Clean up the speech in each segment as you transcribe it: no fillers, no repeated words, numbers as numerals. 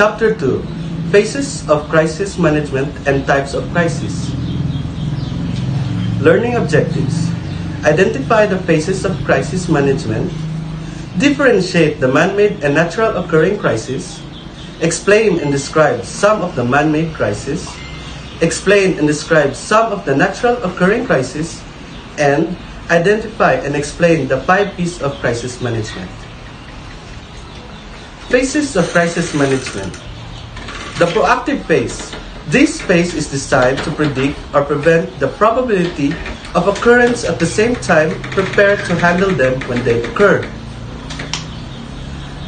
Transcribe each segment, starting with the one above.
Chapter 2, Phases of Crisis Management and Types of Crisis. Learning Objectives. Identify the phases of crisis management. Differentiate the man-made and natural occurring crisis. Explain and describe some of the man-made crises. Explain and describe some of the natural occurring crises. And identify and explain the 5 P's of crisis management. Phases of crisis management. The proactive phase. This phase is designed to predict or prevent the probability of occurrence at the same time, prepare to handle them when they occur.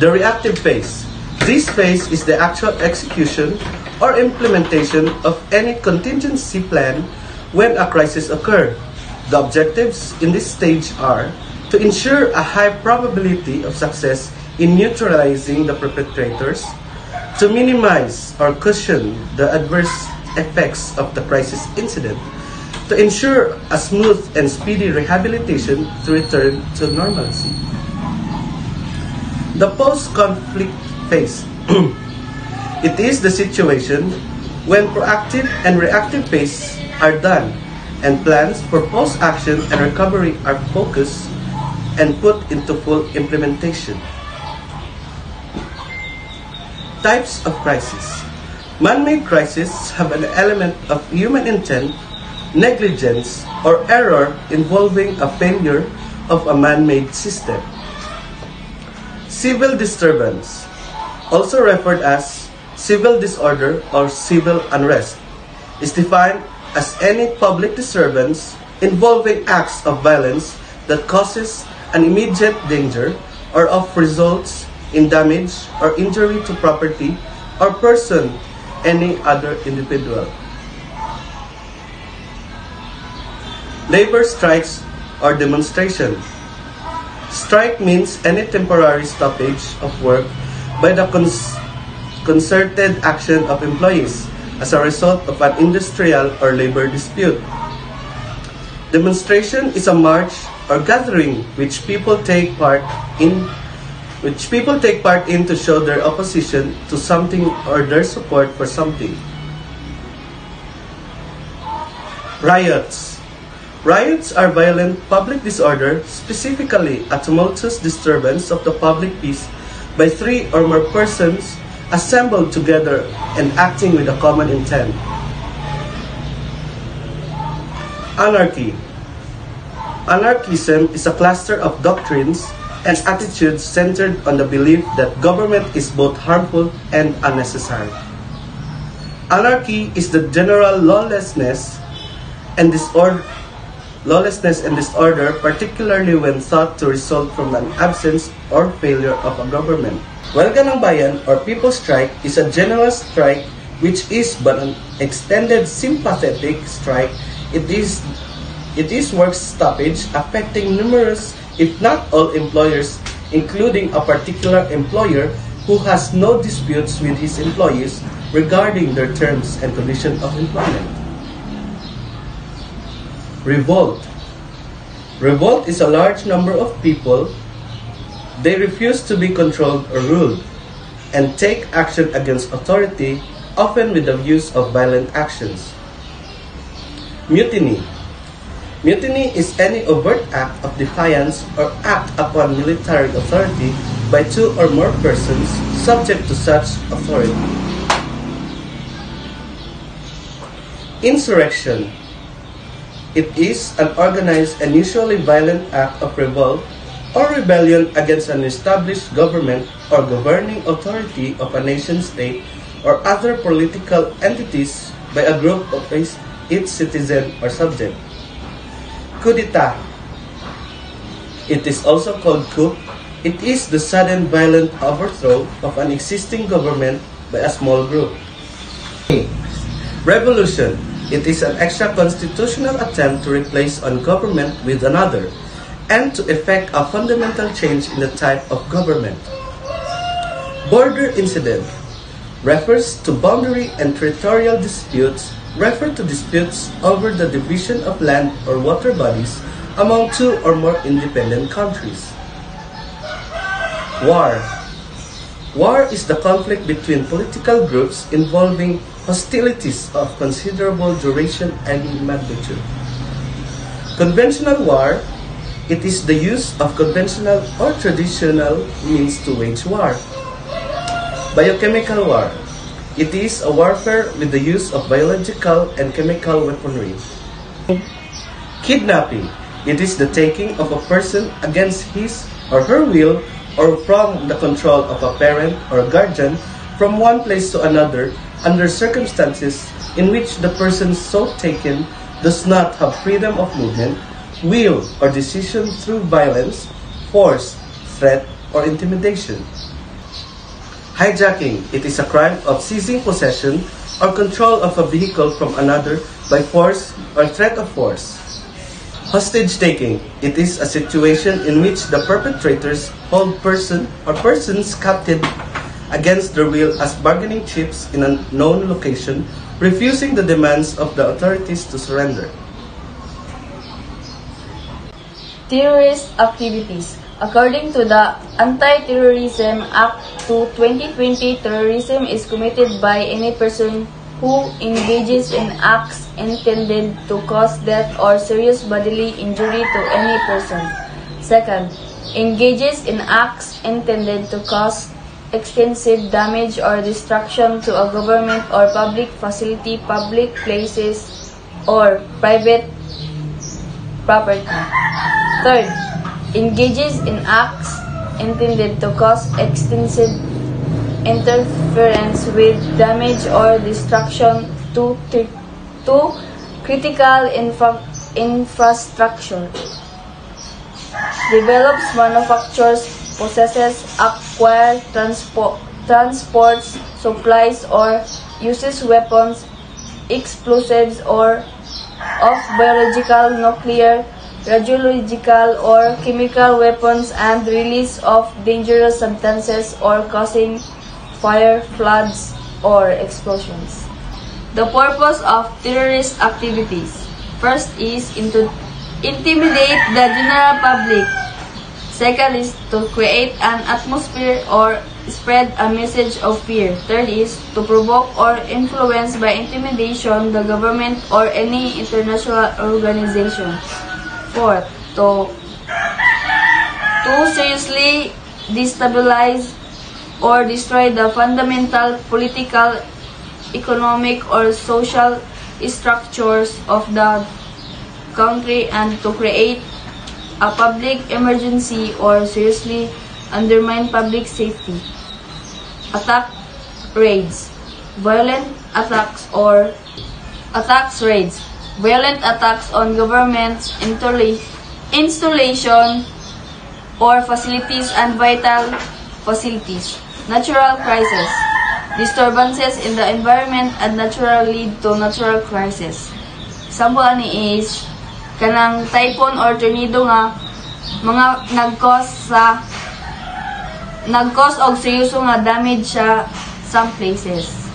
The reactive phase. This phase is the actual execution or implementation of any contingency plan when a crisis occurs. The objectives in this stage are to ensure a high probability of success in neutralizing the perpetrators, to minimize or cushion the adverse effects of the crisis incident, to ensure a smooth and speedy rehabilitation to return to normalcy. The post-conflict phase. It is the situation when proactive and reactive phases are done and plans for post-action and recovery are focused and put into full implementation. Types of crisis. Man-made crises have an element of human intent, negligence, or error involving a failure of a man-made system. Civil disturbance, also referred as civil disorder or civil unrest, is defined as any public disturbance involving acts of violence that causes an immediate danger or of results in damage or injury to property or person, any other individual. Labor strikes or demonstration. Strike means any temporary stoppage of work by the concerted action of employees as a result of an industrial or labor dispute. Demonstration is a march or gathering which people take part in to show their opposition to something or their support for something. Riots. Riots are violent public disorder, specifically a tumultuous disturbance of the public peace by 3 or more persons assembled together and acting with a common intent. Anarchy. Anarchism is a cluster of doctrines and attitudes centered on the belief that government is both harmful and unnecessary. Anarchy is the general lawlessness and disorder, particularly when thought to result from an absence or failure of a government. Huelga ng Bayan or People's Strike is a general strike which is but an extended sympathetic strike. It is work stoppage affecting numerous, if not all, employers, including a particular employer who has no disputes with his employees regarding their terms and conditions of employment. Revolt. Revolt is a large number of people. They refuse to be controlled or ruled and take action against authority, often with the use of violent actions. Mutiny. Mutiny is any overt act of defiance or act upon military authority by 2 or more persons subject to such authority. Insurrection. It is an organized and usually violent act of revolt or rebellion against an established government or governing authority of a nation-state or other political entities by a group of its citizen or subject. Coup d'etat. It is also called coup. It is the sudden violent overthrow of an existing government by a small group. Revolution. It is an extra-constitutional attempt to replace one government with another and to effect a fundamental change in the type of government. Border incident refers to boundary and territorial disputes, refer to disputes over the division of land or water bodies among 2 or more independent countries. War. War is the conflict between political groups involving hostilities of considerable duration and magnitude. Conventional war, it is the use of conventional or traditional means to wage war. Biochemical war, it is a warfare with the use of biological and chemical weaponry. Kidnapping, it is the taking of a person against his or her will or from the control of a parent or guardian from one place to another under circumstances in which the person so taken does not have freedom of movement, will, or decision through violence, force, threat, or intimidation. Hijacking, it is a crime of seizing possession or control of a vehicle from another by force or threat of force. Hostage-taking, it is a situation in which the perpetrators hold person or persons captive against their will as bargaining chips in a known location, refusing the demands of the authorities to surrender. Terrorist activities. According to the Anti-Terrorism Act 2020, terrorism is committed by any person who engages in acts intended to cause death or serious bodily injury to any person. Second, engages in acts intended to cause extensive damage or destruction to a government or public facility, public places, or private property. Third, engages in acts intended to cause extensive interference with damage or destruction to critical infrastructure. Develops, manufactures, possesses, acquires, transports, supplies, or uses weapons, explosives, or of biological, nuclear, radiological, or chemical weapons, and release of dangerous substances or causing fire, floods, or explosions. The purpose of terrorist activities. First is to intimidate the general public. Second is to create an atmosphere or spread a message of fear. Third is to provoke or influence by intimidation the government or any international organization. Fourth, to seriously destabilize or destroy the fundamental political, economic, or social structures of the country and to create a public emergency or seriously undermine public safety. Attack raids, violent attacks or raids, violent attacks on governments, installation or facilities and vital facilities. Natural crisis, disturbances in the environment and natural lead to natural crisis. Example ani is kanang typhoon or tornado nga mga nag-cause og seryoso nga damage sa some places.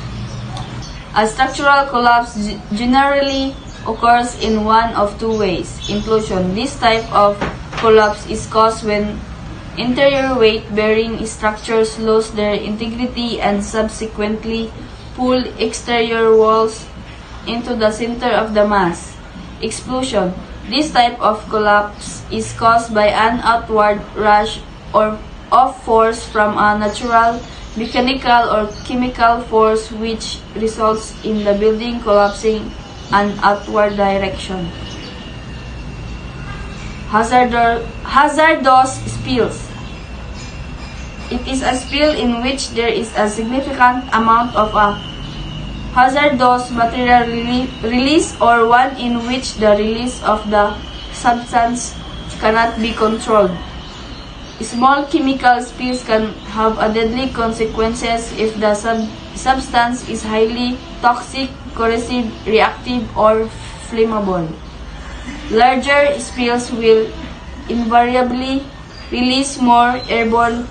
A structural collapse generally occurs in one of two ways. Implosion. This type of collapse is caused when interior weight-bearing structures lose their integrity and subsequently pull exterior walls into the center of the mass. Explosion. This type of collapse is caused by an outward rush or of force from a natural, mechanical, or chemical force which results in the building collapsing an outward direction. Hazardous spills. It is a spill in which there is a significant amount of a hazardous material release or one in which the release of the substance cannot be controlled. Small chemical spills can have a deadly consequences if the substance is highly toxic, corrosive, reactive, or flammable. Larger spills will invariably release more airborne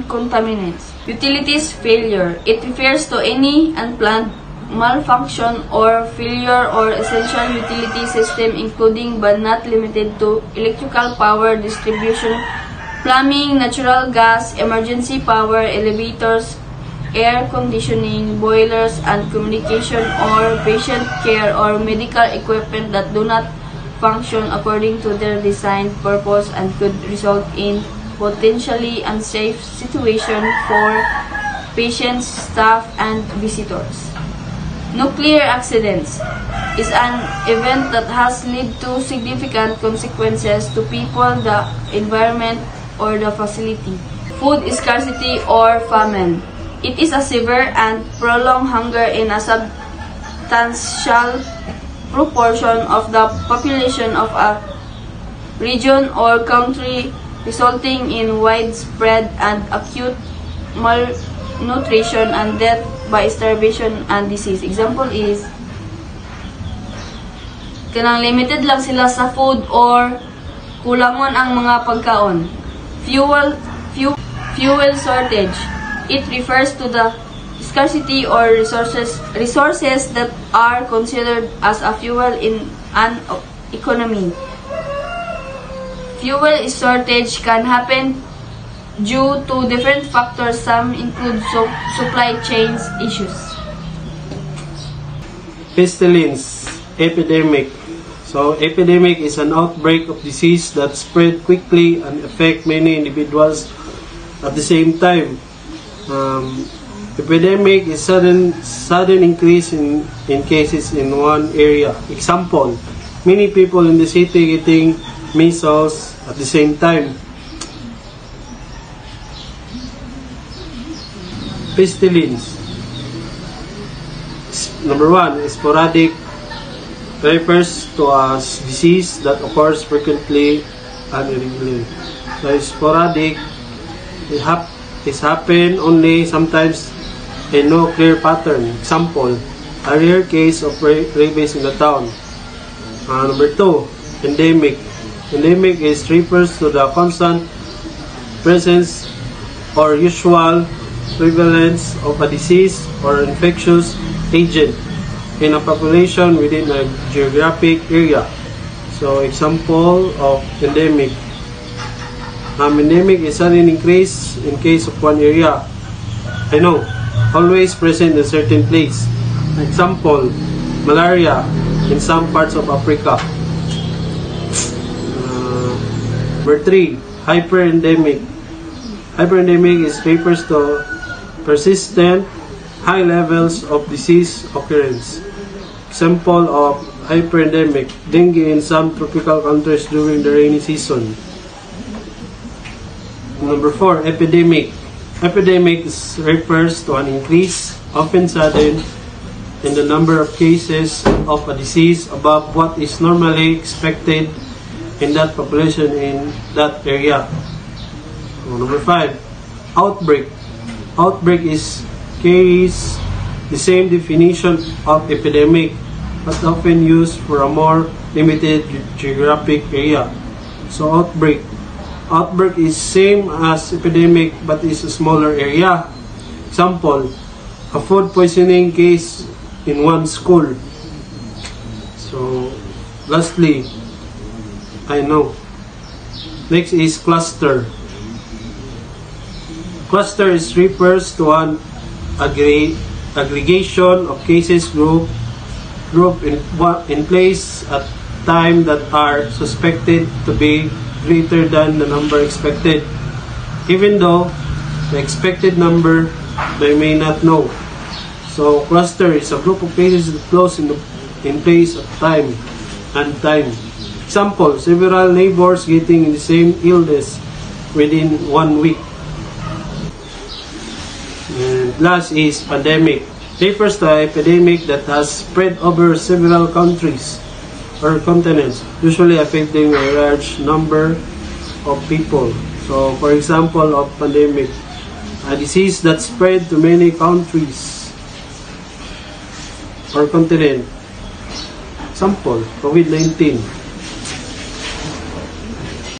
contaminants. Utilities failure. It refers to any unplanned malfunction or failure or essential utility system including but not limited to electrical power distribution, plumbing, natural gas, emergency power, elevators, air conditioning, boilers, and communication or patient care or medical equipment that do not function according to their design purpose and could result in potentially unsafe situation for patients, staff, and visitors. Nuclear accidents is an event that has led to significant consequences to people, the environment, or the facility. Food scarcity or famine. It is a severe and prolonged hunger in a substantial proportion of the population of a region or country, resulting in widespread and acute malnutrition and death by starvation and disease. Example is, kanang limited lang sila sa food or kulangon ang mga pagkaon. Fuel shortage. It refers to the scarcity or resources that are considered as a fuel in an economy. Fuel shortage can happen due to different factors. Some include supply chains issues. Pestilence, epidemic. So, epidemic is an outbreak of disease that spread quickly and affect many individuals at the same time. Epidemic is sudden increase in cases in one area. Example, many people in the city getting measles at the same time. Pestilence. Number 1, sporadic, refers to a disease that occurs frequently and irregularly. So sporadic, it happen only sometimes in no clear pattern. Example, a rare case of rabies in the town. Number 2, endemic. Endemic refers to the constant presence or usual prevalence of a disease or infectious agent in a population within a geographic area. So, example of endemic. Endemic is an increase in case of one area. Always present in a certain place. Example, malaria in some parts of Africa. Number 3, hyperendemic. Hyperendemic refers to persistent high levels of disease occurrence. Example of hyperendemic, dengue in some tropical countries during the rainy season. Number 4, epidemic. Epidemic refers to an increase, often sudden, in the number of cases of a disease above what is normally expected in that population in that area. Number 5, outbreak. Outbreak carries the same definition of epidemic, but often used for a more limited geographic area. So outbreak is same as epidemic but is a smaller area. Example, a food poisoning case in one school. So lastly, next is cluster. Cluster refers to an aggregation of cases group in place at time that are suspected to be greater than the number expected, even though the expected number they may not know. So cluster is a group of cases that close in place at time. Example, several neighbors getting the same illness within 1 week. And last is pandemic. Refers to an epidemic that has spread over several countries or continents, usually affecting a large number of people. So, for example of pandemic, a disease that spread to many countries or continent. Example, COVID-19.